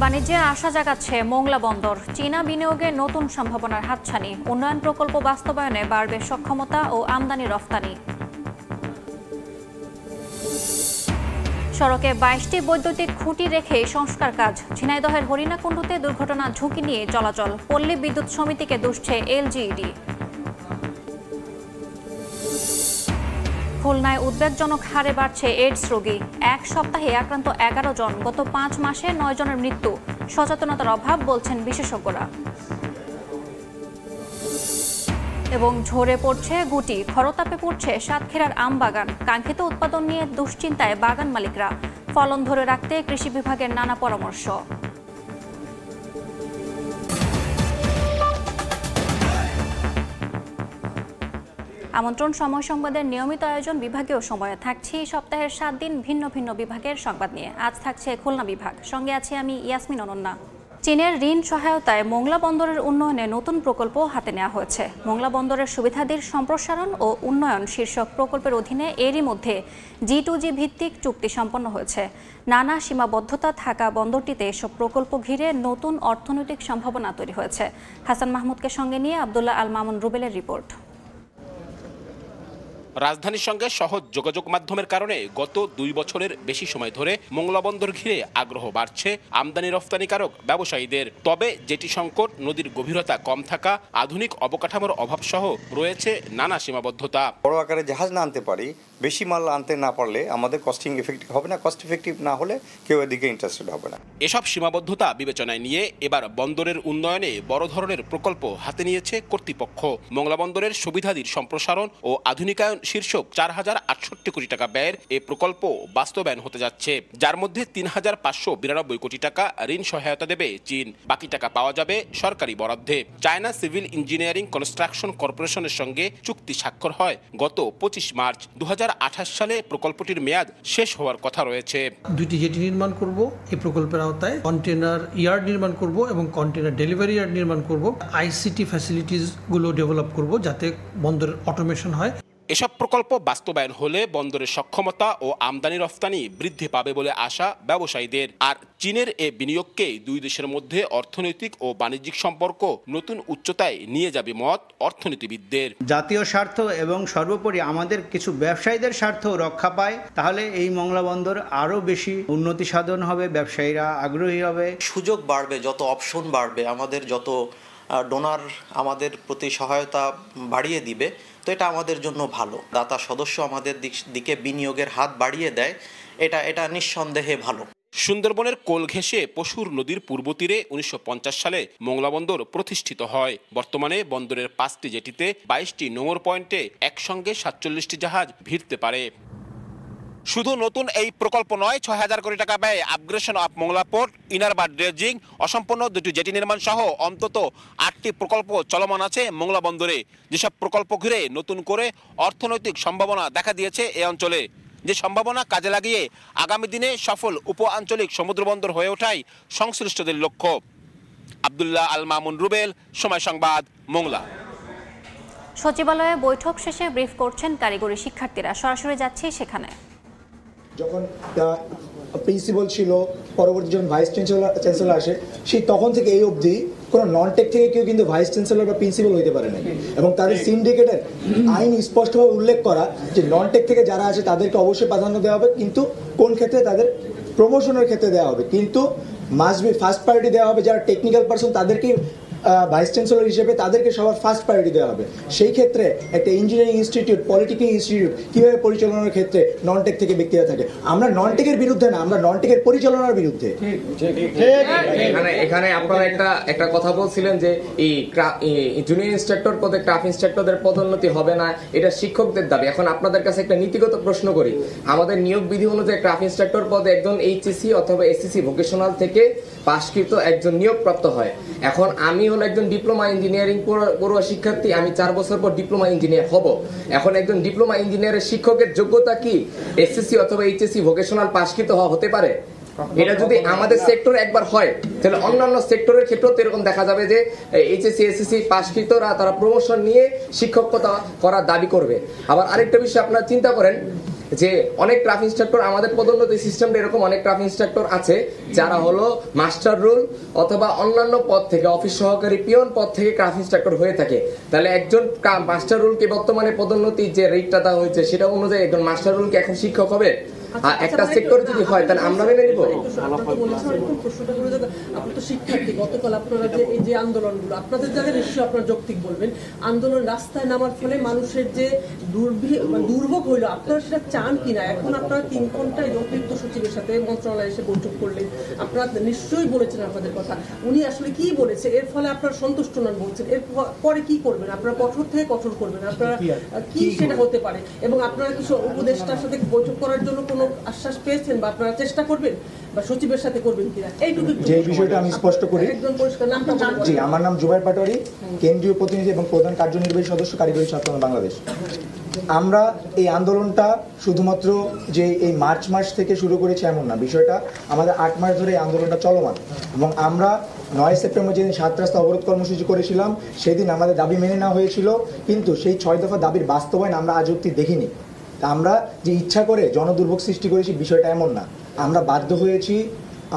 বাণিজ্যে আশা জাগাচ্ছে মোংলা বন্দর। চীনা বিনিয়োগে নতুন সম্ভাবনার হাতছানি। উন্নয়ন প্রকল্প বাস্তবায়নে বাড়বে সক্ষমতা ও আমদানি রফতানি। সড়কে 22টি বৈদ্যুতিক খুঁটি রেখে সংস্কার কাজ। ঝিনাইদহের হরিণাকুণ্ডুতে দুর্ঘটনা ঝুঁকি নিয়ে চলাচল। পল্লী বিদ্যুৎ সমিতিকে দুষছে এলজিইডি। খুলনায় উদ্বেগজনক হারে বাড়ছে এইডস রোগী। এক সপ্তাহে আক্রান্ত 11 জন, গত 5 মাসে 9 জনের মৃত্যু। সচেতনতার অভাব বলছেন বিশেষজ্ঞরা। এবং ঝরে পড়ছে গুটি, খরতাপে পড়ছে সাতক্ষীরার আম বাগান। কাঙ্ক্ষিত উৎপাদন নিয়ে দুশ্চিন্তায় বাগান মালিকরা। ফলন ধরে রাখতে কৃষি বিভাগের নানা পরামর্শ। আমন্ত্রণ সময় সংবাদের নিয়মিত আয়োজন বিভাগীয় সময়ে থাকছি সপ্তাহের 7 দিন ভিন্ন ভিন্ন বিভাগের সংবাদ নিয়ে। আজ থাকছে খুলনা বিভাগ, সঙ্গে আছি আমি ইয়াসমিন অনন্যা। চীনের ঋণ সহায়তায় মোংলা বন্দরের উন্নয়নে নতুন প্রকল্প হাতে নেওয়া হয়েছে। মোংলা বন্দরের সুবিধাদির সম্প্রসারণ ও উন্নয়ন শীর্ষক প্রকল্পের অধীনে এরই মধ্যে G2G ভিত্তিক চুক্তি সম্পন্ন হয়েছে। নানা সীমাবদ্ধতা থাকা বন্দরটিতে এসব প্রকল্প ঘিরে নতুন অর্থনৈতিক সম্ভাবনা তৈরি হয়েছে। হাসান মাহমুদকে সঙ্গে নিয়ে আব্দুল্লাহ আল মামুন রুবেলের রিপোর্ট। রাজধানীর সঙ্গে সহজ যোগাযোগ মাধ্যমের কারণে গত 2 বছরের বেশি সময় ধরে মোংলা বন্দর ঘিরে আগ্রহ বাড়ছে আমদানি রফতানিকারক ব্যবসায়ীদের। তবে জেটি সংকট, নদীর গভীরতা কম থাকা, আধুনিক অবকাঠামোর অভাব সহ রয়েছে নানা সীমাবদ্ধতা। বড় আকারে জাহাজ না আনতে পারি, বেশি মাল আনতে না পারলে আমাদের কস্টিং এফেক্টিভ হবে না, কস্ট এফেক্টিভ না হলে কেউ এদিকে ইন্টারেস্টেড হবে না। এসব সীমাবদ্ধতা বিবেচনায় নিয়ে এবার বন্দরের উন্নয়নে বড় ধরনের প্রকল্প হাতে নিয়েছে কর্তৃপক্ষ। মোংলা বন্দরের সুবিধাদির সম্প্রসারণ ও আধুনিকায়ন শীর্ষক 4,068 কোটি টাকা ব্যয়ের এ প্রকল্প বাস্তবায়ন হতে যাচ্ছে, যার মধ্যে 3,592 কোটি টাকা ঋণ সহায়তা দেবে চীন। বাকি টাকা পাওয়া যাবে সরকারি বরাদ্দে। চায়না সিভিল ইঞ্জিনিয়ারিং কনস্ট্রাকশন কর্পোরেশনের সঙ্গে চুক্তি স্বাক্ষর হয় গত 25 মার্চ। 2028 সালে প্রকল্পটির মেয়াদ শেষ হওয়ার কথা রয়েছে। 2টি জেটি নির্মাণ করব এই প্রকল্পের আওতায়, কন্টেনার ইয়ার্ড নির্মাণ করব এবং কন্টেনার ডেলিভারি ইয়ার্ড নির্মাণ করব। আইসিটি ফ্যাসিলিটিস গুলো ডেভেলপ করব যাতে বন্দরের অটোমেশন হয়। এসব প্রকল্প বাস্তবায়ন হলে বন্দরের সক্ষমতা ও আমদানি রফতানি বৃদ্ধি পাবে বলে আশা ব্যবসায়ীদের। আর চীনের এ বিনিয়োগকে দুই দেশের মধ্যে অর্থনৈতিক ও বাণিজ্যিক সম্পর্ক নতুন উচ্চতায় নিয়ে যাবে মত অর্থনীতিবিদদের। জাতীয় স্বার্থ এবং সর্বোপরি আমাদের কিছু ব্যবসায়ীদের স্বার্থ রক্ষা পায়, তাহলে এই মোংলা বন্দর আরও বেশি উন্নতি সাধন হবে, ব্যবসায়ীরা আগ্রহী হবে, সুযোগ বাড়বে, যত অপশন বাড়বে, আমাদের যত ডোনার আমাদের প্রতি সহায়তা বাড়িয়ে দিবে, তো এটা আমাদের জন্য ভালো। দাতা সদস্য আমাদের দিকে বিনিয়োগের হাত বাড়িয়ে দেয়, এটা নিঃসন্দেহে ভালো। সুন্দরবনের কোল ঘেঁষে পশুর নদীর পূর্ব তীরে 1950 সালে মোংলা বন্দর প্রতিষ্ঠিত হয়। বর্তমানে বন্দরের 5টি জেটিতে 22টি নোঙর পয়েন্টে একসঙ্গে 47টি জাহাজ ভিড়তে পারে। শুধু নতুন এই প্রকল্প নয়, 6,000 কোটি টাকা ব্যয়ে upgradation of Mongla port, inner bar dredging, অসম্পূর্ণ 2টি জেটি নির্মাণ সহ অন্তত 8টি প্রকল্প চলমান আছে মোংলা বন্দরে। যেসব প্রকল্প ঘিরে নতুন করে অর্থনৈতিক সম্ভাবনা দেখা দিয়েছে এ অঞ্চলে, যে সম্ভাবনা কাজে লাগিয়ে আগামী দিনে সফল উপ আঞ্চলিক সমুদ্র বন্দর হয়ে ওঠাই সংশ্লিষ্টদের লক্ষ্য। আব্দুল্লাহ আল মামুন রুবেল, সময় সংবাদ, মোংলা। সচিবালয়ে বৈঠক শেষে ব্রিফ করছেন কারিগরি শিক্ষার্থীরা। সরাসরি যাচ্ছি সেখানে। যখন প্রিন্সিপাল ছিল, পরবর্তী যখন ভাইস চ্যান্সেলর আসে, সেই তখন থেকে এই অবধি কোনো নন টেক থেকে কেউ কিন্তু ভাইস চ্যান্সেলর বা প্রিন্সিপাল হইতে পারে না। এবং তাদের সিন্ডিকেটের আইন স্পষ্টভাবে উল্লেখ করা যে নন টেক থেকে যারা আছে তাদেরকে অবশ্যই প্রাধান্য দেওয়া হবে, কিন্তু কোন ক্ষেত্রে তাদের প্রমোশনের ক্ষেত্রে দেওয়া হবে, কিন্তু মাস্ট বি ফার্স্ট প্রায়োরিটি দেওয়া হবে। যারা টেকনিক্যাল পারসন তাদেরকেই ভাইস চ্যান্সেলর হিসেবে তাদেরকে সবার ফার্স্ট প্রায়োরিটি দেওয়া হবে। সেই ক্ষেত্রে একটা ইঞ্জিনিয়ারিং ইনস্টিটিউট, পলিটেকনিক ইনস্টিটিউট কীভাবে পরিচালনার ক্ষেত্রে নন টেক থেকে ব্যক্তিরা থাকে। আমরা নন টেকের বিরুদ্ধে না, আমরা নন টেকের পরিচালনার বিরুদ্ধে। এখানে আপনারা একটা কথা বলছিলেন যে এই জুনিয়র ইন্সট্রাক্টর পদে ক্রাফট ইন্সট্রাক্টরদের পদোন্নতি হবে না, এটা শিক্ষকদের দাবি। এখন আপনাদের কাছে একটা নীতিগত প্রশ্ন করি। আমাদের নিয়োগ বিধি অনুযায়ী ক্রাফট ইন্সট্রাক্টর পদে একজন এইচএসসি অথবা এসএসসি ভোকেশনাল থেকে পাশকৃত একজন নিয়োগপ্রাপ্ত হয়। এখন আমি হলো একজন ডিপ্লোমা ইঞ্জিনিয়ারিং পড়ুয়া শিক্ষার্থী, আমি 4 বছর পর ডিপ্লোমা ইঞ্জিনিয়ার হব। এখন একজন ডিপ্লোমা ইঞ্জিনিয়ারের শিক্ষকের যোগ্যতা কি এসএসসি অথবা এইচএসসি ভোকেশনাল পাশকৃত হতে পারে? এটা যদি আমাদের সেক্টরে একবার হয়, তাহলে অন্যান্য সেক্টরের ক্ষেত্রেও এরকম দেখা যাবে যে এইচএসসি এসএসসি পাশকৃতরা তারা প্রমোশন নিয়ে শিক্ষকতা করার দাবি করবে। আবার আরেকটা বিষয় আপনারা চিন্তা করেন, যে অনেক ট্রাফ ইনস্ট্রাক্টর, আমাদের পদোন্নতি সিস্টেমটা এরকম, অনেক ট্রাফ ইনস্ট্রাক্টর আছে যারা হলো মাস্টার রুল অথবা অন্যান্য পদ থেকে, অফিস সহকারী, পিয়ন পদ থেকে ট্রাফ ইনস্ট্রাক্টর হয়ে থাকে। তাহলে একজন মাস্টার রুলকে বর্তমানে পদোন্নতি যে রেটটা দেওয়া হয়েছে সেটা অনুযায়ী একজন মাস্টার রুলকে এখন শিক্ষক হবে একটা সেক্টর যদি হয়, তাহলে আমরা মেনে নিব। আপনি তো শিক্ষার্থী, গতকাল আপনারা যে এই যে আন্দোলনগুলো আপনাদের জায়গায় নিশ্চয়ই আপনারা যৌক্তিক বলবেন, আন্দোলন রাস্তায় নামার ফলে মানুষের যে দুর্ভোগ হইলো, আপনারা সেটা চান কিনা? এখন আপনারা 3 ঘন্টায় অতিরিক্ত সচিবের সাথে মন্ত্রণালয়ে এসে বৈঠক করলেন, আপনারা নিশ্চয়ই বলেছেন আপনাদের কথা, উনি আসলে কি বলেছে, এর ফলে আপনারা সন্তুষ্ট নন বলছেন, এর পরে কি করবেন? আপনারা কঠোর থেকে কঠোর করবেন, আপনারা কি সেটা হতে পারে? এবং আপনারা কি উপদেষ্টার সাথে বৈঠক করার জন্য কোনো আশ্বাস পেয়েছেন বা আপনারা চেষ্টা করবেন বা সচিবের সাথে করবেন কিনা, এইটুকু যে বিষয়টা আমি স্পষ্ট করি। একদম পরিষ্কার নাম। জি, আমার নাম জুবাইর পাটোয়ারি, কেন্দ্রীয় প্রতিনিধি এবং প্রধান কার্যনির্বাহী সদস্য, কারিগরি ছাত্র বাংলাদেশ। আমরা এই আন্দোলনটা শুধুমাত্র যে এই মার্চ মাস থেকে শুরু করেছি এমন না, বিষয়টা আমাদের 8 মাস ধরে এই আন্দোলনটা চলমান, এবং আমরা 9 সেপ্টেম্বর যেদিন 7 রাস্তা অবরোধ কর্মসূচি করেছিলাম সেদিন আমাদের দাবি মেনে নেওয়া হয়েছিল, কিন্তু সেই 6 দফা দাবির বাস্তবায়ন আমরা আজ অবধি দেখিনি। আমরা যে ইচ্ছা করে জনদুর্ভোগ সৃষ্টি করেছি বিষয়টা এমন না, আমরা বাধ্য হয়েছি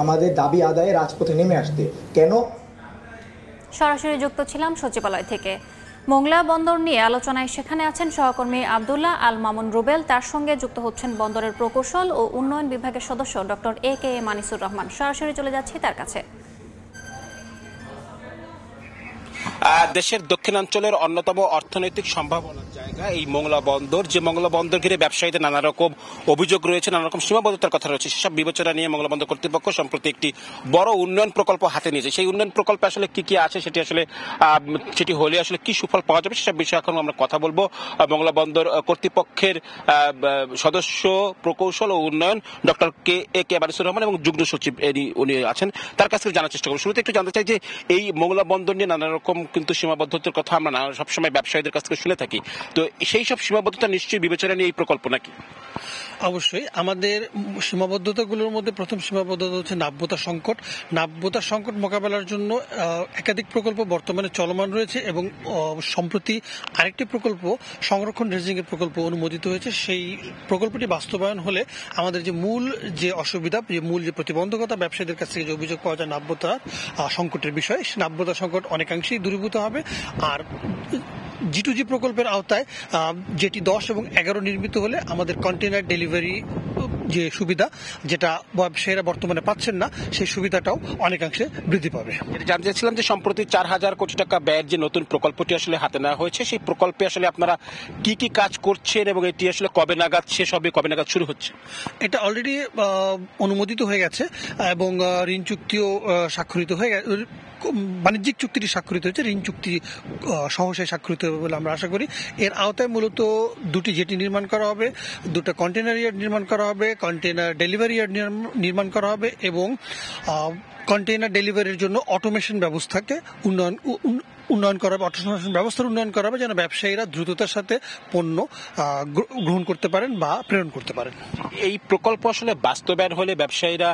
আমাদের দাবি আদায়ে রাজপথে নেমে আসতে। কেন? সরাসরি যুক্ত ছিলাম সচিবালয় থেকে। মোংলা বন্দর নিয়ে আলোচনায় সেখানে আছেন সহকর্মী আব্দুল্লাহ আল মামুন রুবেল, তার সঙ্গে যুক্ত হচ্ছেন বন্দরের প্রকৌশল ও উন্নয়ন বিভাগের সদস্য ডক্টর AK মানিসুর রহমান। সরাসরি চলে যাচ্ছি তার কাছে। দেশের দক্ষিণাঞ্চলের অন্যতম অর্থনৈতিক সম্ভাবনার জায়গা এই মোংলা বন্দর, যে মোংলা বন্দর ঘিরে ব্যবসায়ীদের নানা রকম অভিযোগ রয়েছে, নানা রকম সীমাবদ্ধতার কথা রয়েছে, সেসব বিবেচনা নিয়ে মোংলা বন্দর কর্তৃপক্ষ সম্প্রতি একটি বড় উন্নয়ন প্রকল্প হাতে নিয়েছে। সেই উন্নয়ন প্রকল্পে আসলে কি কি আছে, সেটি হলে আসলে কি সুফল পাওয়া যাবে, সেসব বিষয়ে এখন আমরা কথা বলবো মোংলা বন্দর কর্তৃপক্ষের সদস্য প্রকৌশল ও উন্নয়ন ডক্টর AK মানিসুর রহমান এবং যুগ্ম সচিব উনি আছেন, তার কাছ থেকে জানার চেষ্টা করবো। শুরুতে একটু জানতে চাই যে এই মোংলা বন্দর নিয়ে নানা রকম কিন্তু সীমাবদ্ধতার কথা আমরা সবসময় ব্যবসায়ীদের কাছ থেকে শুনে থাকি, তো সেই সব সীমাবদ্ধতা নিশ্চয়ই বিবেচনা নিয়ে এই প্রকল্প নাকি? অবশ্যই আমাদের সীমাবদ্ধতাগুলোর মধ্যে প্রথম সীমাবদ্ধতা হচ্ছে নাব্যতা সংকট। নাব্যতা সংকট মোকাবেলার জন্য একাধিক প্রকল্প বর্তমানে চলমান রয়েছে এবং সম্প্রতি আরেকটি প্রকল্প সংরক্ষণ ড্রেজিং এর প্রকল্প অনুমোদিত হয়েছে। সেই প্রকল্পটি বাস্তবায়ন হলে আমাদের যে মূল যে অসুবিধা, মূল যে প্রতিবন্ধকতা ব্যবসায়ীদের কাছ থেকে যে অভিযোগ পাওয়া যায় নাব্যতা সংকটের বিষয়ে, নাব্যতা সংকট অনেকাংশেই দূরীভূত হবে। আর G2G প্রকল্পের আওতায় যেটি 10 এবং 11 নির্মিত হলে আমাদের কন্টেইনার ডেলিভারি যে সুবিধা, যেটা ব্যবসায়ীরা বর্তমানে পাচ্ছেন না, সেই সুবিধাটাও অনেকাংশে বৃদ্ধি পাবে। জানতে চাচ্ছিলাম যে সম্প্রতি 4000 কোটি টাকা ব্যয়ের যে নতুন প্রকল্পটি আসলে হাতে নেওয়া হয়েছে, সেই প্রকল্পে আসলে আপনারা কি কি কাজ করছেন এবং এটি আসলে কবে নাগাদ শেষ হবে, কবে নাগাদ শুরু হচ্ছে? এটা অলরেডি অনুমোদিত হয়ে গেছে এবং ঋণ চুক্তিও স্বাক্ষরিত হয়ে গেছে, বাণিজ্যিক চুক্তিটি স্বাক্ষরিত হয়েছে, ঋণ চুক্তি সহসায় স্বাক্ষরিত হবে বলে আমরা আশা করি। এর আওতায় মূলত 2টি জেটি নির্মাণ করা হবে, 2টা কন্টেইনার ইয়ার্ড নির্মাণ করা হবে, কন্টেইনার ডেলিভারি ইয়ার্ড নির্মাণ করা হবে এবং কন্টেইনার ডেলিভারির জন্য অটোমেশন ব্যবস্থাকে উন্নয়ন করা হবে, অটোমেশন ব্যবস্থার উন্নয়ন করা হবে যেন ব্যবসায়ীরা দ্রুততার সাথে পণ্য গ্রহণ করতে পারেন বা প্রেরণ করতে পারেন। এই প্রকল্প আসলে বাস্তবায়ন হলে ব্যবসায়ীরা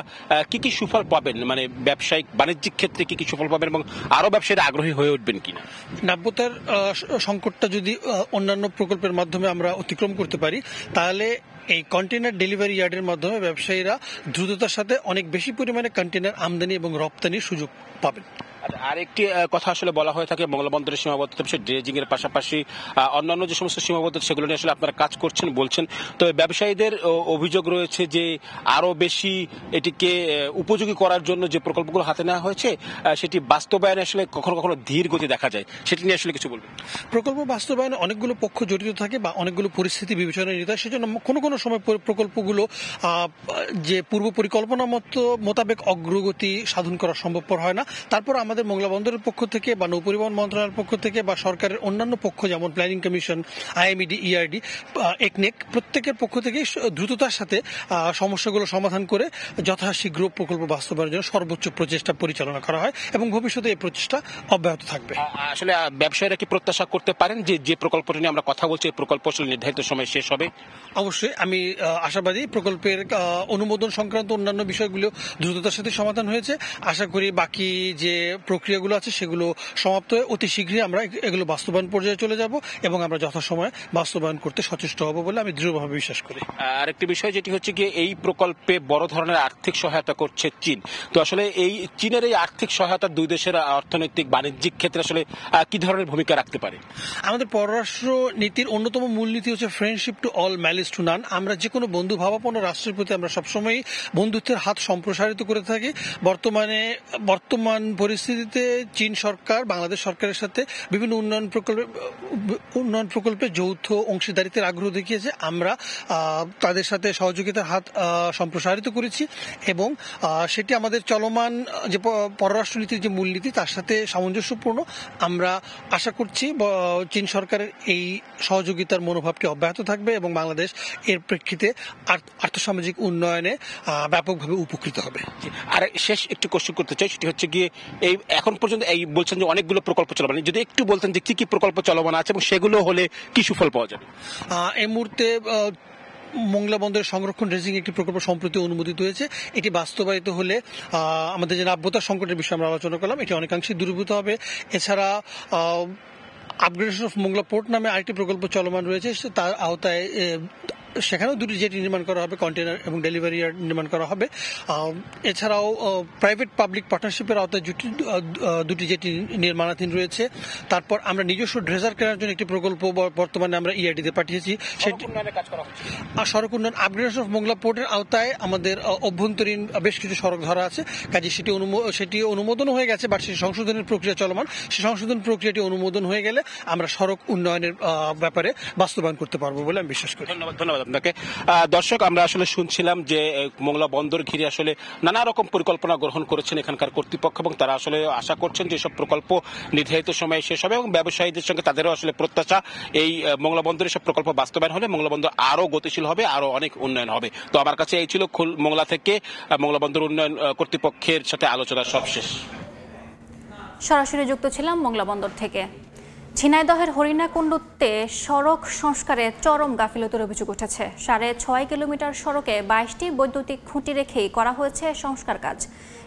কি কি সুফল পাবেন, মানে ব্যবসায়িক বাণিজ্যিক ক্ষেত্রে কি কি সুফল পাবেন এবং আরো ব্যবসায়ীরা আগ্রহী হয়ে উঠবেন কিনা? নাব্যতার সংকটটা যদি অন্যান্য প্রকল্পের মাধ্যমে আমরা অতিক্রম করতে পারি, তাহলে এই কন্টেইনার ডেলিভারি ইয়ার্ডের মাধ্যমে ব্যবসায়ীরা দ্রুততার সাথে অনেক বেশি পরিমাণে কন্টেইনার আমদানি এবং রপ্তানির সুযোগ পাবেন। আরেকটি কথা আসলে বলা হয়ে থাকে মোংলা বন্দরের সীমাবদ্ধতা বিষয়ে, ড্রেজিং এর পাশাপাশি অন্যান্য যে সমস্ত সীমাবদ্ধতা সেগুলো নিয়ে আসলে আপনারা কাজ করছেন বলছেন, তো ব্যবসায়ীদের অভিযোগ রয়েছে যে আরো বেশি এটিকে উপযোগী করার জন্য যে প্রকল্পগুলো হাতে নেওয়া হয়েছে সেটি বাস্তবায়নে আসলে কখনো কখনো ধীর গতি দেখা যায়, সেটি নিয়ে আসলে কিছু বলবেন? প্রকল্প বাস্তবায়নে অনেকগুলো পক্ষ জড়িত থাকে বা অনেকগুলো পরিস্থিতি বিবেচনায় নিতে হয়, সেজন্য কোনো কোনো সময় প্রকল্পগুলো যে পূর্ব পরিকল্পনা মোতাবেক অগ্রগতি সাধন করা সম্ভবপর হয় না। তারপর আমাদের মোংলা বন্দরের পক্ষ থেকে বা নৌপরিবহন মন্ত্রণালয়ের পক্ষ থেকে বা সরকারের অন্যান্য পক্ষ যেমন planning commission, IMED, ERD, ECNEC প্রত্যেকের পক্ষ থেকে দ্রুততার সাথে সমস্যাগুলো সমাধান করে যথাশীঘ্র প্রকল্প বাস্তবায়নের জন্য সর্বোচ্চ প্রচেষ্টা পরিচালনা করা হয় এবং ভবিষ্যতে এই প্রচেষ্টা অব্যাহত থাকবে। আসলে ব্যবসায়ীরা কি প্রত্যাশা করতে পারেন যে প্রকল্পটি নিয়ে আমরা কথা বলছি এই প্রকল্প আসলে নির্ধারিত সময় শেষ হবে? অবশ্যই আমি আশাবাদী। প্রকল্পের অনুমোদন সংক্রান্ত অন্যান্য বিষয়গুলো দ্রুততার সাথে সমাধান হয়েছে। আশা করি বাকি যে প্রক্রিয়াগুলো আছে সেগুলো সমাপ্ত হয়ে অতি শীঘ্রই আমরা এগুলো বাস্তবায়ন পর্যায়ে চলে যাব এবং আমরা যথাসময়ে বাস্তবায়ন করতে সচেষ্ট হব বলে আমি দৃঢ়ভাবে বিশ্বাস করি। আরেকটি বিষয় যেটি হচ্ছে গিয়ে এই প্রকল্পে বড় ধরনের আর্থিক সহায়তা করছে চীন। তো আসলে এই চীনের এই আর্থিক সহায়তা দুই দেশের অর্থনৈতিক বাণিজ্যিক ক্ষেত্রে আসলে কি ধরনের ভূমিকা রাখতে পারে? আমাদের পররাষ্ট্র নীতির অন্যতম মূলনীতি হচ্ছে friendship to all malice two নান। আমরা যে কোনো বন্ধু ভাবাপন্ন রাষ্ট্রের প্রতি আমরা সবসময় বন্ধুত্বের হাত সম্প্রসারিত করে থাকি। বর্তমান পরিস্থিতিতে চীন সরকার বাংলাদেশ সরকারের সাথে বিভিন্ন উন্নয়ন প্রকল্পে যৌথ অংশীদারিত্বের আগ্রহ দেখিয়েছে। আমরা তাদের সাথে সহযোগিতার হাত সম্প্রসারিত করেছি এবং সেটি আমাদের চলমান যে পররাষ্ট্রনীতির যে মূলনীতি তার সাথে সামঞ্জস্যপূর্ণ। আমরা আশা করছি চীন সরকারের এই সহযোগিতার মনোভাবটি অব্যাহত থাকবে এবং বাংলাদেশ এর প্রেক্ষিতে আর্থসামাজিক উন্নয়নে ব্যাপকভাবে উপকৃত হবে। আর শেষ একটু কোশ্চেন করতে চাই, সেটি হচ্ছে গিয়ে এই এখন পর্যন্ত এই বলছেন যে অনেকগুলো প্রকল্প চলমান, যদি একটু বলতেন যে কি কি প্রকল্প চলমান আছে এবং সেগুলো হলে কি সুফল পাওয়া যাবে? এই মুহূর্তে মোংলা বন্দরের সংরক্ষণ ড্রেজিং একটি প্রকল্প সম্প্রতি অনুমোদিত হয়েছে। এটি বাস্তবায়িত হলে আমাদের যে নাব্যতা সংকটের বিষয়ে আমরা আলোচনা করলাম এটি অনেকাংশে দূরীভূত হবে। এছাড়া আপগ্রেডেশন অফ মোংলা পোর্ট নামে আরেকটি প্রকল্প চলমান রয়েছে, তার আওতায় সেখানেও দুটি জেটি নির্মাণ করা হবে, কন্টেনার এবং ডেলিভারি ইয়ার্ড নির্মাণ করা হবে। এছাড়াও প্রাইভেট পাবলিক পার্টনারশিপের আওতায় দুটি জেটি নির্মাণাধীন রয়েছে। তারপর আমরা নিজস্ব ড্রেজার কেনার জন্য একটি প্রকল্প বর্তমানে আমরা ইআরডিতে পাঠিয়েছি। সেটি সড়ক উন্নয়ন আপগ্রেডেশন অফ মোংলা পোর্টের আওতায় আমাদের অভ্যন্তরীণ বেশ কিছু সড়ক ধরা আছে, কাজে সেটি অনুমোদন হয়ে গেছে, বাট সেই সংশোধনের প্রক্রিয়া চলমান। সেই সংশোধন প্রক্রিয়াটি অনুমোদন হয়ে গেলে আমরা সড়ক উন্নয়নের ব্যাপারে বাস্তবায়ন করতে পারবো বলে আমি বিশ্বাস করি। ধন্যবাদ আপনাকে। দর্শক, আমরা আসলে শুনছিলাম যে মোংলা বন্দর ঘিরে আসলে নানা রকম পরিকল্পনা গ্রহণ করেছেন এখানকার কর্তৃপক্ষ এবং তারা আসলে আশা করছেন যে সব প্রকল্প নির্ধারিত সময়ে শেষ হবে এবং ব্যবসায়ীদের সঙ্গে তাদেরও আসলে প্রত্যাশা এই মোংলা বন্দরের সব প্রকল্প বাস্তবায়ন হলে মোংলা বন্দর আরো গতিশীল হবে, আরো অনেক উন্নয়ন হবে। তো আমার কাছে এই ছিল মোংলা থেকে মোংলা বন্দর উন্নয়ন কর্তৃপক্ষের সাথে আলোচনা সবশেষ। সরাসরি যুক্ত ছিলাম মোংলা বন্দর থেকে। ঝিনাইদহের হরিণাকুণ্ডুতে সড়ক সংস্কারে চরম গাফিলতির অভিযোগ উঠেছে। 6.5 কিলোমিটার সড়কে 22টি বৈদ্যুতিক খুঁটি রেখেই করা হয়েছে সংস্কার কাজ।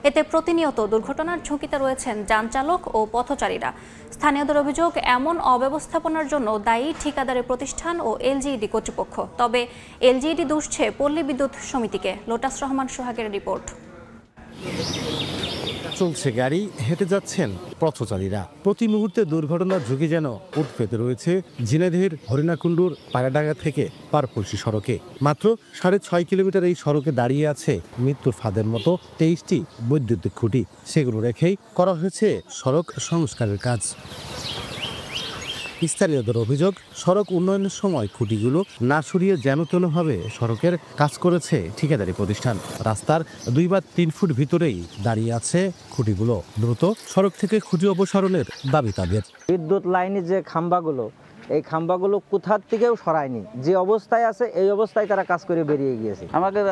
এতে প্রতিনিয়ত দুর্ঘটনার ঝুঁকিতে রয়েছেন যানচালক ও পথচারীরা। স্থানীয়দের অভিযোগ, এমন অব্যবস্থাপনার জন্য দায়ী ঠিকাদারি প্রতিষ্ঠান ও এলজিইডি কর্তৃপক্ষ। তবে এলজিইডি দুষছে পল্লী বিদ্যুৎ সমিতিকে। লোটাস রহমান সোহাগের রিপোর্ট। চলছে গাড়ি, হেঁটে যাচ্ছেন পথচারীরা। প্রতি মুহূর্তে দুর্ঘটনার ঝুঁকি যেন উঠ পেতে রয়েছে ঝিনাইদহের হরিণাকুণ্ডুর পায়রাডাঙ্গা থেকে পারপলসি সড়কে। মাত্র 6.5 কিলোমিটার এই সড়কে দাঁড়িয়ে আছে মৃত্যুর ফাঁদের মতো 23টি বৈদ্যুতিক খুঁটি। সেগুলো রেখেই করা হয়েছে সড়ক সংস্কারের কাজ। স্থানীয়দের অভিযোগ, সড়ক উন্নয়নের সময় খুঁটিগুলো না সরিয়ে যেন-তেনভাবে সড়কের কাজ করেছে ঠিকাদারি প্রতিষ্ঠান। রাস্তার 2 বা 3 ফুট ভিতরেই দাঁড়িয়ে আছে খুঁটিগুলো। দ্রুত সড়ক থেকে খুঁটি অপসারণের দাবি তাদের। বিদ্যুৎ লাইনের যে খাম্বাগুলো, এই খাম্বাগুলো কোথার থেকেও সরায়নি, যে অবস্থায় আছে এই অবস্থায় তারা কাজ করে বেরিয়ে গিয়েছে। আমাদের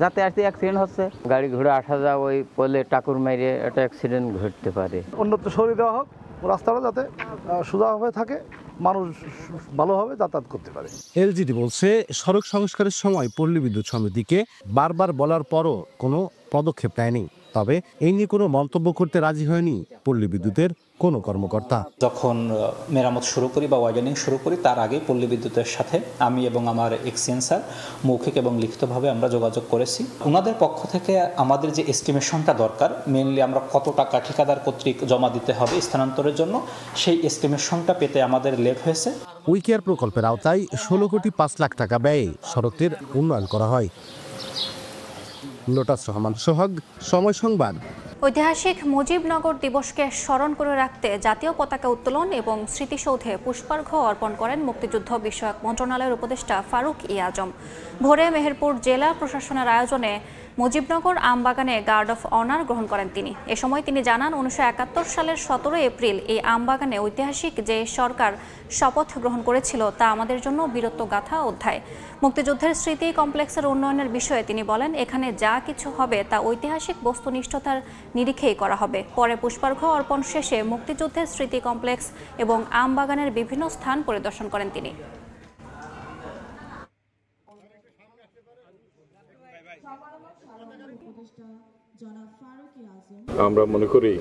যাতে আসতে অ্যাক্সিডেন্ট হচ্ছে, গাড়ি ঘুরে আসা যাওয়া ওই পোলে টাকুর মেরে একটা অ্যাক্সিডেন্ট ঘটতে পারে। উন্নত সরিয়ে দেওয়া হোক, রাস্তাটা যাতে সোজাভাবে থাকে, মানুষ ভালোভাবে যাতায়াত করতে পারে। এলজিডি বলছে, সড়ক সংস্কারের সময় পল্লী বিদ্যুৎ সমিতিকে বারবার বলার পরও কোনো পদক্ষেপ নেয়নি। তবে এই নিয়ে কোনো মন্তব্য করতে রাজি হয়নি পল্লী বিদ্যুতের কোনো কর্মকর্তা। যখন মেরামত শুরু করি বা ওয়াইডেনিং শুরু করি, তার আগে পল্লী বিদ্যুতের সাথে আমি এবং আমার এক্সচেঞ্জার মৌখিক এবং লিখিতভাবে আমরা যোগাযোগ করেছি। ওনাদের পক্ষ থেকে আমাদের যে এস্টিমেশনটা দরকার, মেইনলি আমরা কত টাকা ঠিকাদার কর্তৃক জমা দিতে হবে স্থানান্তরের জন্য, সেই এস্টিমেশনটা পেতে আমাদের লেট হয়েছে। উইকেয়ার প্রকল্পের আওতায় 16 কোটি 5 লাখ টাকা ব্যয়ে সড়কটির উন্নয়ন করা হয়। লোটাস রহমান সোহাগ, সময় সংবাদ। ঐতিহাসিক মুজিবনগর দিবসকে স্মরণ করে রাখতে জাতীয় পতাকা উত্তোলন এবং স্মৃতিসৌধে পুষ্পার্ঘ্য অর্পণ করেন মুক্তিযুদ্ধ বিষয়ক মন্ত্রণালয়ের উপদেষ্টা ফারুক ই আজম। ভোরে মেহেরপুর জেলা প্রশাসনের আয়োজনে মুজিবনগর আমবাগানে গার্ড অফ অনার গ্রহণ করেন তিনি। এ সময় তিনি জানান, 1971 সালের 17 এপ্রিল এই আমবাগানে ঐতিহাসিক যে সরকার শপথ গ্রহণ করেছিল তা আমাদের জন্য বীরত্বগাথা অধ্যায়। মুক্তিযুদ্ধের স্মৃতি কমপ্লেক্সের উন্নয়নের বিষয়ে তিনি বলেন, এখানে যা কিছু হবে তা ঐতিহাসিক বস্তুনিষ্ঠতার নিরিখেই করা হবে। পরে পুষ্পার্ঘ্য অর্পণ শেষে মুক্তিযুদ্ধের স্মৃতি কমপ্লেক্স এবং আমবাগানের বিভিন্ন স্থান পরিদর্শন করেন তিনি। আমরা মনে করি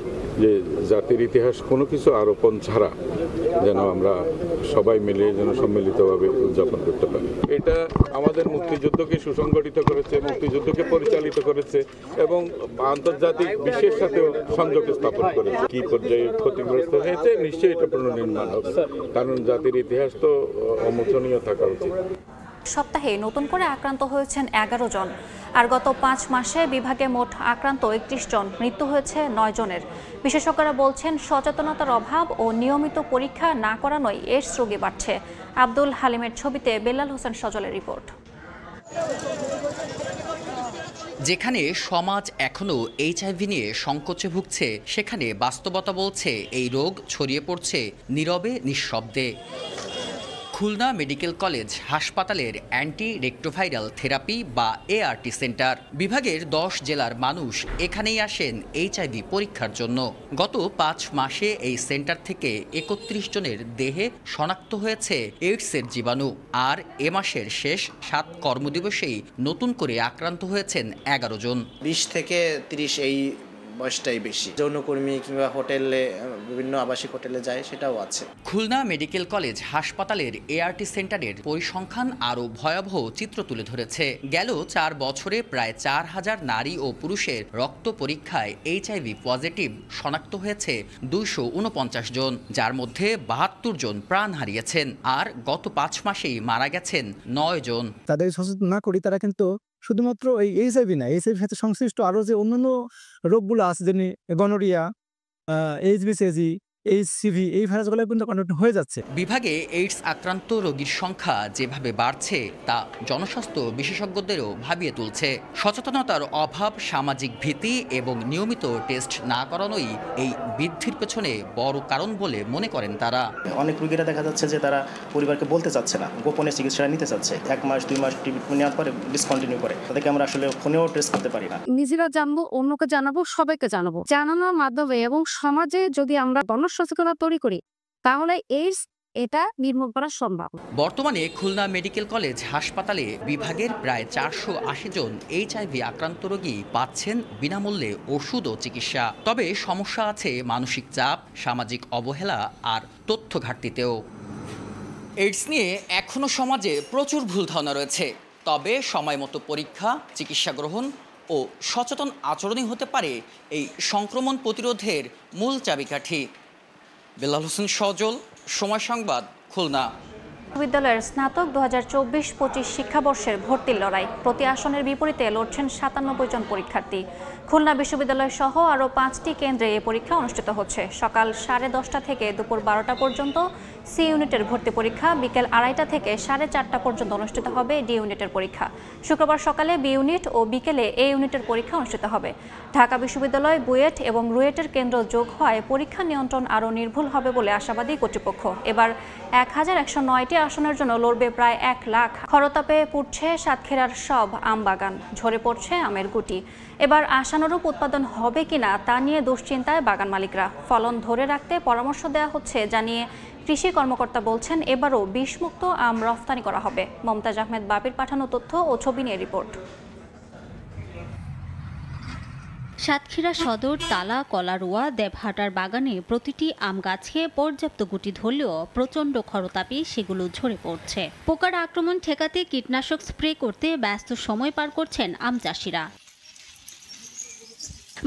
যে জাতির ইতিহাস কোনো কিছু আরোপণ ছাড়া যেন আমরা সবাই মিলে যেন সম্মিলিতভাবে উদযাপন করতে পারি। এটা আমাদের মুক্তিযুদ্ধকে সুসংগঠিত করেছে, মুক্তিযুদ্ধকে পরিচালিত করেছে এবং আন্তর্জাতিক বিশ্বের সাথেও সংযোগ স্থাপন করেছে। কি পর্যায়ে ক্ষতিগ্রস্ত হয়েছে নিশ্চয়ই এটা পুনর্নির্মাণ হবে, কারণ জাতির ইতিহাস তো অমোচনীয় থাকা উচিত। সপ্তাহে নতুন করে আক্রান্ত হয়েছেন 11 জন, আর গত 5 মাসে বিভাগে মোট আক্রান্ত 31 জন, মৃত্যু হয়েছে 9 জনের। বিশেষজ্ঞরা বলছেন সচেতনতার অভাব ও নিয়মিত পরীক্ষা না করানোয় এইডস রোগী বাড়ছে। আব্দুল হালিমের ছবিতে বেলাল হোসেন সজলের রিপোর্ট। যেখানে সমাজ এখনো এইচআইভি নিয়ে সংকোচে ভুগছে, সেখানে বাস্তবতা বলছে এই রোগ ছড়িয়ে পড়ছে নীরবে নিঃশব্দে। খুলনা মেডিকেল কলেজ হাসপাতালের অ্যান্টি রেক্টোভাইরাল থেরাপি বা এআরটি সেন্টার বিভাগের 10 জেলার মানুষ এখানেই আসেন এইচআইভি পরীক্ষার জন্য। গত 5 মাসে এই সেন্টার থেকে 31 জনের দেহে শনাক্ত হয়েছে এইডসের জীবাণু, আর এ মাসের শেষ 7 কর্মদিবসেই নতুন করে আক্রান্ত হয়েছেন 11 জন। 20 থেকে 30 এই বয়সটাই বেশি। যৌনকর্মী কিংবা হোটেলে, বিভিন্ন আবাসিক হোটেলে যায়, সেটাও আছে। খুলনা মেডিকেল কলেজ হাসপাতালের এআরটি সেন্টারের পরিসংখ্যান আরও ভয়াবহ চিত্র তুলে ধরেছে। গেল 4 বছরে প্রায় 4000 নারী ও পুরুষের রক্ত পরীক্ষায় এইচআইভি পজিটিভ শনাক্ত হয়েছে 249 জন, যার মধ্যে 72 জন প্রাণ হারিয়েছেন, আর গত 5 মাসেই মারা গেছেন 9 জন। তাদের সচেতন না করি, তারা কিন্তু শুধুমাত্র এই এইচআইভি না, এইচআইভির সাথে সংশ্লিষ্ট আরও যে অন্যান্য রোগগুলো আছে, যেমনি গনোরিয়া, এইচবিসিজি, এইচসিভি, এই ভাইরাসগুলো কিন্তু কন্ট্রোল হয়ে যাচ্ছে। বিভাগে এইডস আক্রান্ত রোগীর সংখ্যা যেভাবে বাড়ছে তা জনস্বাস্থ্য বিশেষজ্ঞদেরও ভাবিয়ে তুলছে। সচেতনতার অভাব, সামাজিক ভীতি এবং নিয়মিত টেস্ট না করানোই এই বৃদ্ধির পেছনে বড় কারণ বলে মনে করেন তারা। অনেক রোগীরা দেখা যাচ্ছে যে তারা পরিবারকে বলতে চাচ্ছে না, গোপনে চিকিৎসা নিতে চাচ্ছে। 1 মাস 2 মাস ট্রিটমেন্ট নেওয়ার পরে ডিসকন্টিনিউ করে। তাদেরকে আমরা আসলে ফোনেও টেস্ট করতে পারি না। নিজেরা জানবো, অন্যকে জানাবো, সবাইকে জানাবো। জানানোর মাধ্যমে এবং সমাজে যদি আমরা সচেতনতা তৈরি করি, তাহলে এইডস এটা নির্মূল করা সম্ভব। বর্তমানে খুলনা মেডিকেল কলেজ হাসপাতালে বিভাগের প্রায় 480 জন এইচআইভি আক্রান্ত রোগী পাচ্ছেন বিনামূল্যে ওষুধ ও চিকিৎসা। তবে সমস্যা আছে মানসিক চাপ, সামাজিক অবহেলা আর তথ্য ঘাটতিতেও। এইডস নিয়ে এখনো সমাজে প্রচুর ভুল ধারণা রয়েছে, তবে সময় মতো পরীক্ষা, চিকিৎসা গ্রহণ ও সচেতন আচরণই হতে পারে এই সংক্রমণ প্রতিরোধের মূল চাবিকাঠি। বেলাল হোসেন সজল, সময় সংবাদ, খুলনা। বিশ্ববিদ্যালয়ের স্নাতক 2024-25 শিক্ষাবর্ষের ভর্তির লড়াই। প্রতি আসনের বিপরীতে লড়ছেন 97 জন পরীক্ষার্থী। খুলনা বিশ্ববিদ্যালয় সহ আরও 5টি কেন্দ্রে এই পরীক্ষা অনুষ্ঠিত হচ্ছে। সকাল 10:30 থেকে দুপুর 12টা পর্যন্ত সি ইউনিটের ভর্তি পরীক্ষা, বিকেল 2:30 থেকে 4:30 পর্যন্ত অনুষ্ঠিত হবে ডি ইউনিটের পরীক্ষা। শুক্রবার সকালে বি ইউনিট ও বিকেলে এ ইউনিটের পরীক্ষা অনুষ্ঠিত হবে। ঢাকা বিশ্ববিদ্যালয় বুয়েট এবং রুয়েটের কেন্দ্র যোগ হওয়ায় পরীক্ষা নিয়ন্ত্রণ আরও নির্ভুল হবে বলে আশাবাদী কর্তৃপক্ষ। এবার 1109টি আসনের জন্য লড়বে প্রায় 1 লাখ। খরতাপে পুড়ছে সাতক্ষীরার সব আম বাগান, ঝরে পড়ছে আমের গুটি। এবার আশানুরূপ উৎপাদন হবে কিনা তা নিয়ে দুশ্চিন্তায় বাগান মালিকরা। ফলন ধরে রাখতে পরামর্শ দেওয়া হচ্ছে জানিয়ে কৃষি কর্মকর্তা বলছেন এবারও বিষমুক্ত আম রফতানি করা হবে। মমতাজ আহমেদ বাপির পাঠানো তথ্য ও ছবি নিয়ে রিপোর্ট। সাতক্ষীরা সদর, তালা, কলারোয়া, দেবহাটার বাগানে প্রতিটি আম গাছে পর্যাপ্ত গুটি ধরলেও প্রচণ্ড খরতাপে সেগুলো ঝরে পড়ছে। পোকার আক্রমণ ঠেকাতে কীটনাশক স্প্রে করতে ব্যস্ত সময় পার করছেন আম চাষিরা।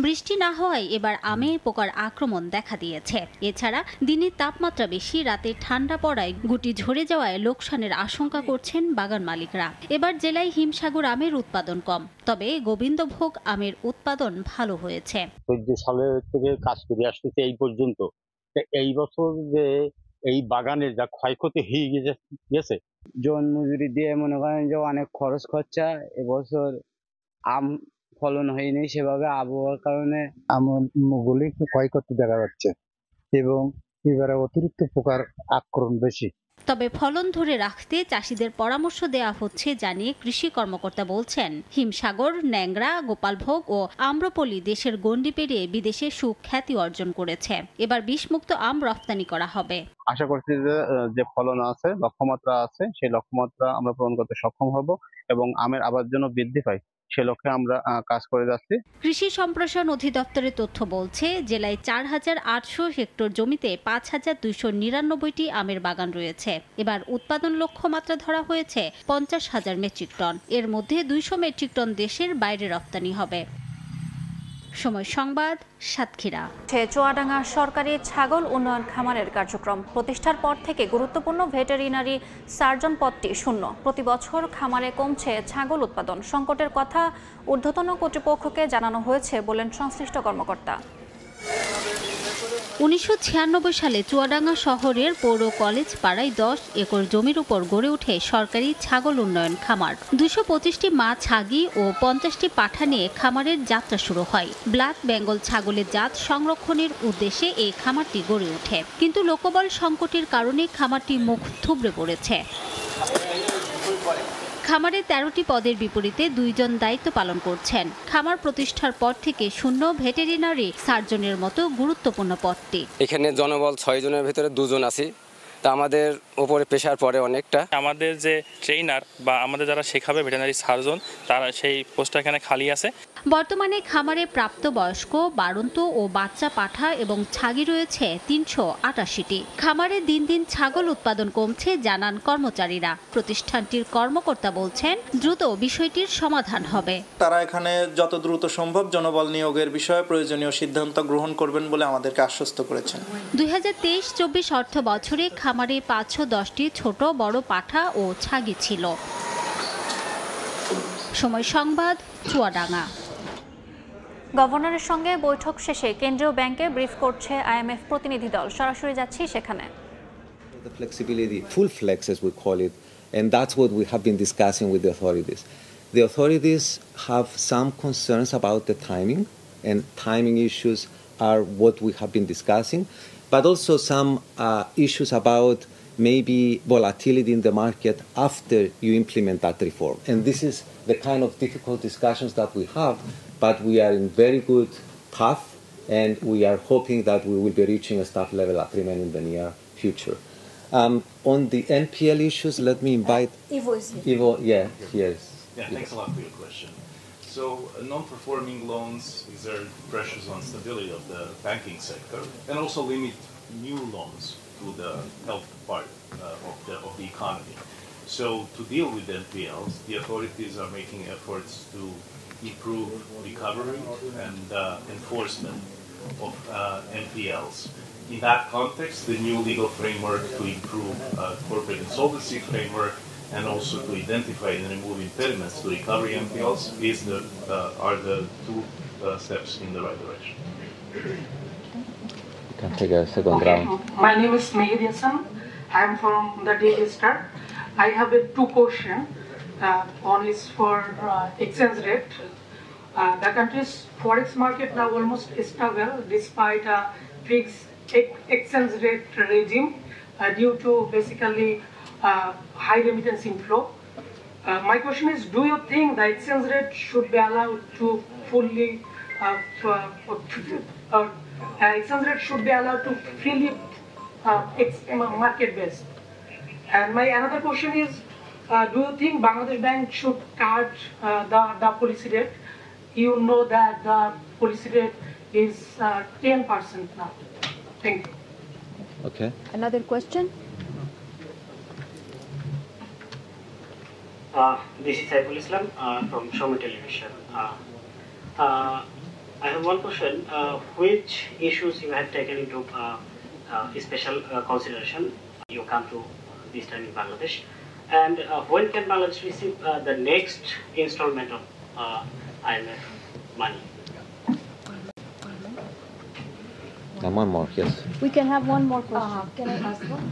বৃষ্টি না হওয়ায় এবার আমে পোকার আক্রমণ দেখা দিয়েছে। এছাড়া দিনের তাপমাত্রা বেশি, রাতে ঠান্ডা পড়ায় গুটি ঝরে যাওয়ায় লোকসানের আশঙ্কা করছেন বাগান মালিকরা। এবার জেলায় হিমসাগর আমের উৎপাদন কম, তবে গোবিন্দভোগ আমের উৎপাদন ভালো হয়েছে। 14 সালের থেকে কাজ করে আসতেছে এই পর্যন্ত। এই বছর যে এই বাগানের যা ক্ষয়ক্ষতি হয়ে গেছে, জন মজুরি দিয়ে মনে করেন যে অনেক খরচ খরচা। এবছর আম ফলন হয়নি সেভাবে, আবহাওয়ার কারণে আমগুলি ক্ষয়ক্ষতি দেখা যাচ্ছে এবং এবারে অতিরিক্ত পোকার আক্রমণ বেশি। তবে ফলন ধরে রাখতে চাষিদের পরামর্শ দেওয়া হচ্ছে জানিয়ে কৃষি কর্মকর্তা বলছেন হিমসাগর, ন্যাংরা, গোপালভোগ ও আম্রপলি দেশের গণ্ডি পেরিয়ে বিদেশে সুখ্যাতি অর্জন করেছে। এবার বিষমুক্ত আম রফতানি করা হবে। আশা করছি যে ফলন আছে, লক্ষ্যমাত্রা আছে, সেই লক্ষ্যমাত্রা আমরা পূরণ করতে সক্ষম হব এবং আমের আবাদ যেন বৃদ্ধি পায় সে লক্ষ্যে আমরা কাজ করে যাচ্ছি। কৃষি সম্প্রসারণ অধিদপ্তরের তথ্য বলছে জেলায় ৪,৮০০ হেক্টর জমিতে ৫,২৯৯টি আমের বাগান রয়েছে। এবার উৎপাদন লক্ষ্যমাত্রা ধরা হয়েছে ৫০,০০০ মেট্রিক টন। এর মধ্যে ২০০ মেট্রিক টন দেশের বাইরে রপ্তানি হবে। সময় সংবাদ, সাতক্ষীরা। চুয়াডাঙ্গা সরকারি ছাগল উন্নয়ন খামারের কার্যক্রম প্রতিষ্ঠার পর থেকে গুরুত্বপূর্ণ ভেটেরিনারি সার্জন পদটি শূন্য। প্রতি বছর খামারে কমছে ছাগল উৎপাদন। সংকটের কথা ঊর্ধ্বতন কর্তৃপক্ষকে জানানো হয়েছে বলেন সংশ্লিষ্ট কর্মকর্তা। ১৯৯৬ সালে চুয়াডাঙ্গা শহরের পৌর কলেজ পাড়ায় ১০ একর জমির উপর গড়ে ওঠে সরকারি ছাগল উন্নয়ন খামার। ২২৫টি মা ছাগি ও ৫০টি পাঠা নিয়ে খামারের যাত্রা শুরু হয়। ব্ল্যাক বেঙ্গল ছাগলের জাত সংরক্ষণের উদ্দেশ্যে এই খামারটি গড়ে ওঠে, কিন্তু লোকবল সংকটের কারণে খামারটি মুখ থুবড়ে পড়েছে। খামারে ১৩টি পদের বিপরীতে ২ জন দায়িত্ব পালন করছেন। খামার প্রতিষ্ঠার পর থেকে শূন্য ভেটেরিনারি সার্জনের মতো গুরুত্বপূর্ণ পদটি। এখানে জনবল ৬ জনের ভিতরে ২ জন আছি, তা আমাদের উপরে প্রেশার পড়ে অনেকটা। আমাদের যে ট্রেনার বা আমাদের যারা শেখাবে ভেটেরিনারি সার্জন, তারা সেই পোস্টটা এখানে খালি আছে। বর্তমানে খামারে প্রাপ্তবয়স্ক, বাড়ন্ত ও বাচ্চা পাঠা এবং ছাগি রয়েছে ৩৮৮টি। খামারে দিন দিন ছাগল উৎপাদন কমছে জানান কর্মচারীরা। প্রতিষ্ঠানটির কর্মকর্তা বলছেন দ্রুত বিষয়টির সমাধান হবে। তারা এখানে যত দ্রুত সম্ভব জনবল নিয়োগের বিষয়ে প্রয়োজনীয় সিদ্ধান্ত গ্রহণ করবেন বলে আমাদেরকে আশ্বস্ত করেছেন। ২০২৩-২৪ অর্থ বছরে খামারে ৫১০টি ছোট বড় পাঠা ও ছাগি ছিল। সময় সংবাদ, চুয়াডাঙ্গা। গভর্নরের সঙ্গে বৈঠক শেষে কেন্দ্রীয় ব্যাংকে ব্রিফ করছে আইএমএফ প্রতিনিধি দল। সরাসরি যাচ্ছি সেখানে। The flexibility, full flex as we call it, and that's what we have been discussing with the authorities. The authorities have some concerns about the timing, and timing issues are what we have been discussing, but also some issues about maybe volatility in the market after you implement that reform. And this is the kind of difficult discussions that we have, but we are in very good path, and we are hoping that we will be reaching a staff level agreement in the near future. On the NPL issues, let me invite Ivo is here. Ivo, yes. Yeah, thanks a lot for your question. So, non-performing loans exert pressures on stability of the banking sector and also limit new loans to the health part of the economy. So, to deal with NPLs, the authorities are making efforts to improve recovery and enforcement of NPLs. In that context, the new legal framework to improve corporate insolvency framework and also to identify and remove impediments to recovery NPLs are the two steps in the right direction. You can take a second round. My name is Megid Hassan. I am from the Daily Star. I have two questions. One is for exchange rate. The country's forex market now almost stable despite a fixed exchange rate regime due to basically high remittance inflow. My question is, do you think the exchange rate should be allowed to fully exchange rate should be allowed to freely market based? And my another question is, do you think Bangladesh Bank should cut the policy rate? You know that the policy rate is 10% now. Thank you. Okay. Another question? This is Saiful Islam from Shomi Television. I have one question. Which issues you have taken into special consideration? You come to this time in Bangladesh. And when can Bangladesh receive the next installment of IMF money? One more, yes. We can have one more question. Can I ask one?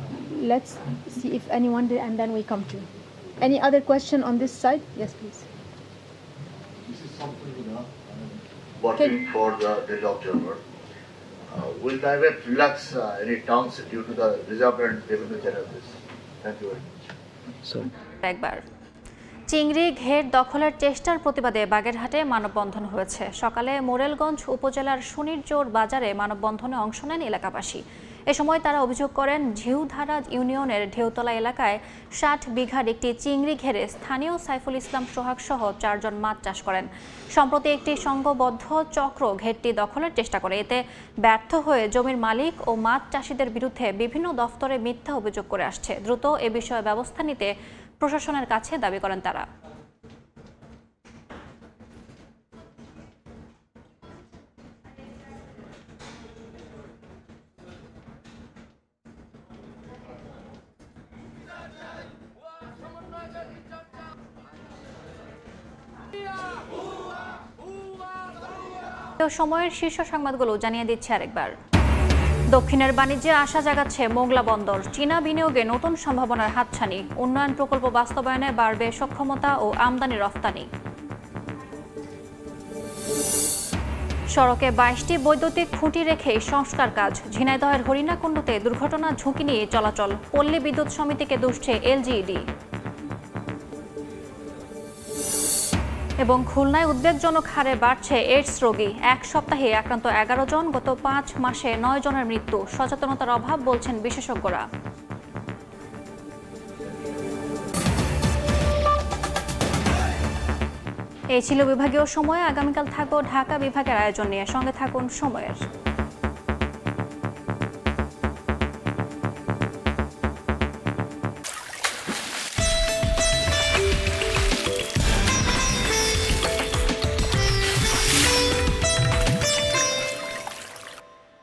Let's see if anyone did, and then we come to. Any other question on this side? Yes, please. This is something, working for the Daily Observer. Will the IMF relax any terms due to the reserve and revenue challenges? Thank you very much. So. একবার চিংড়ি ঘের দখলের চেষ্টার প্রতিবাদে বাগেরহাটে মানববন্ধন হয়েছে। সকালে মোরেলগঞ্জ উপজেলার সুনিরজোর বাজারে মানববন্ধনে অংশ নেন এলাকাবাসী। এ সময় তারা অভিযোগ করেন ঝিউধারা ইউনিয়নের ঢেউতলা এলাকায় ৬০ বিঘার একটি চিংড়ি ঘেরে স্থানীয় সাইফুল ইসলাম সোহাগ সহ ৪ জন মাছ চাষ করেন। সম্প্রতি একটি সংঘবদ্ধ চক্র ঘেরটি দখলের চেষ্টা করে, এতে ব্যর্থ হয়ে জমির মালিক ও মাছ চাষিদের বিরুদ্ধে বিভিন্ন দফতরে মিথ্যা অভিযোগ করে আসছে। দ্রুত এ বিষয়ে ব্যবস্থা নিতে প্রশাসনের কাছে দাবি করেন তারা। সময়ের শীর্ষ সংবাদগুলো জানিয়ে দিচ্ছে আরেকবার। দক্ষিণের বাণিজ্যে আশা জাগাচ্ছে মোংলা বন্দর, চীনা বিনিয়োগে নতুন সম্ভাবনার হাতছানি, উন্নয়ন প্রকল্প বাস্তবায়নে বাড়বে সক্ষমতা ও আমদানি রফতানি। সড়কে 22টি বৈদ্যুতিক খুঁটি রেখে সংস্কার কাজ, ঝিনাইদহের হরিণাকুণ্ডুতে দুর্ঘটনা ঝুঁকি নিয়ে চলাচল, পল্লী বিদ্যুৎ সমিতিকে দুষছে এলজিইডি। এবং খুলনায় উদ্বেগজনক হারে বাড়ছে এইডস রোগী, এক সপ্তাহে আক্রান্ত 11 জন, গত 5 মাসে 9 জনের মৃত্যু। সচেতনতার অভাব বলছেন বিশেষজ্ঞরা। এই ছিল বিভাগীয় সময়। আগামীকাল থাকবো ঢাকা বিভাগের আয়োজন নিয়ে, সঙ্গে থাকুন সময়ের।